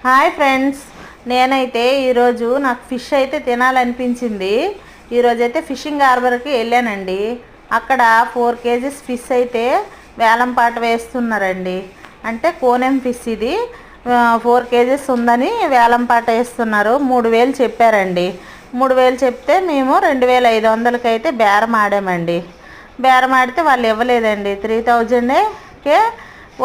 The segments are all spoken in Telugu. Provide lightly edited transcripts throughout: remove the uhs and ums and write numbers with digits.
హాయ్ ఫ్రెండ్స్, నేనైతే ఈరోజు నాకు ఫిష్ అయితే తినాలనిపించింది. ఈరోజైతే ఫిషింగ్ హార్బర్కి వెళ్ళానండి. అక్కడ 4 కేజీస్ ఫిష్ అయితే వేలం పాట వేస్తున్నారండి. అంటే కోనెం ఫిష్ ఇది 4 కేజీస్ ఉందని వేలం పాట వేస్తున్నారు. 3000 చెప్పారండి. 3000 చెప్తే మేము 2500కి అయితే బేరం ఆడామండి. బేరం ఆడితే వాళ్ళు ఇవ్వలేదండి. 3000కే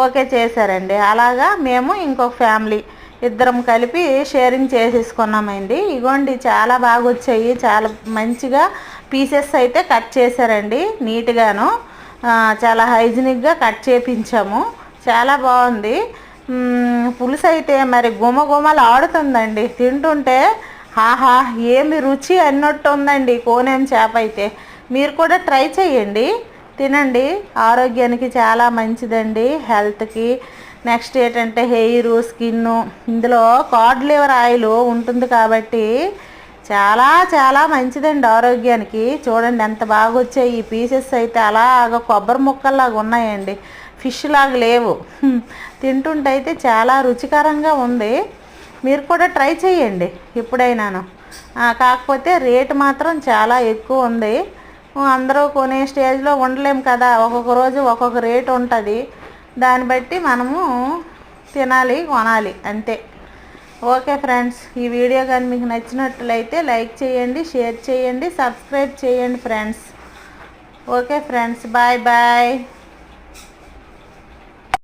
ఓకే చేశారండి. అలాగా మేము ఇంకొక ఫ్యామిలీ ఇద్దరం కలిపి షేరింగ్ చేసేసుకున్నామండి. ఇగోండి చాలా బాగా వచ్చాయి. చాలా మంచిగా పీసెస్ అయితే కట్ చేశారండి. నీట్గాను చాలా హైజీనిక్గా కట్ చేపించాము. చాలా బాగుంది. పులుసు అయితే మరి గుమగుమలు ఆడుతుందండి. తింటుంటే ఆహా ఏమి రుచి అన్నట్టు ఉందండి కోనేం చేప అయితే. మీరు కూడా ట్రై చేయండి, తినండి. ఆరోగ్యానికి చాలా మంచిదండి, హెల్త్కి. నెక్స్ట్ ఏంటంటే హెయిర్, స్కిన్, ఇందులో కాడ్ లివర్ ఆయిల్ ఉంటుంది కాబట్టి చాలా చాలా మంచిదండి ఆరోగ్యానికి. చూడండి ఎంత బాగా వచ్చాయి ఈ పీసెస్ అయితే. అలాగ కొబ్బరి ముక్కల్లాగా ఉన్నాయండి, ఫిష్ లాగా లేవు. తింటుంటే అయితే చాలా రుచికరంగా ఉంది. మీరు కూడా ట్రై చేయండి ఎప్పుడైనాను. కాకపోతే రేటు మాత్రం చాలా ఎక్కువ ఉంది. అందరూ కొనే స్టేజ్లో ఉండలేము కదా. ఒక్కొక్క రోజు ఒక్కొక్క రేటు ఉంటుంది. దాన్ని బట్టి మనము తినాలి, కొనాలి అంతే. ఓకే ఫ్రెండ్స్, ఈ వీడియో కానీ మీకు నచ్చినట్లయితే లైక్ చేయండి, షేర్ చేయండి, సబ్స్క్రైబ్ చేయండి friends. Okay friends, bye bye.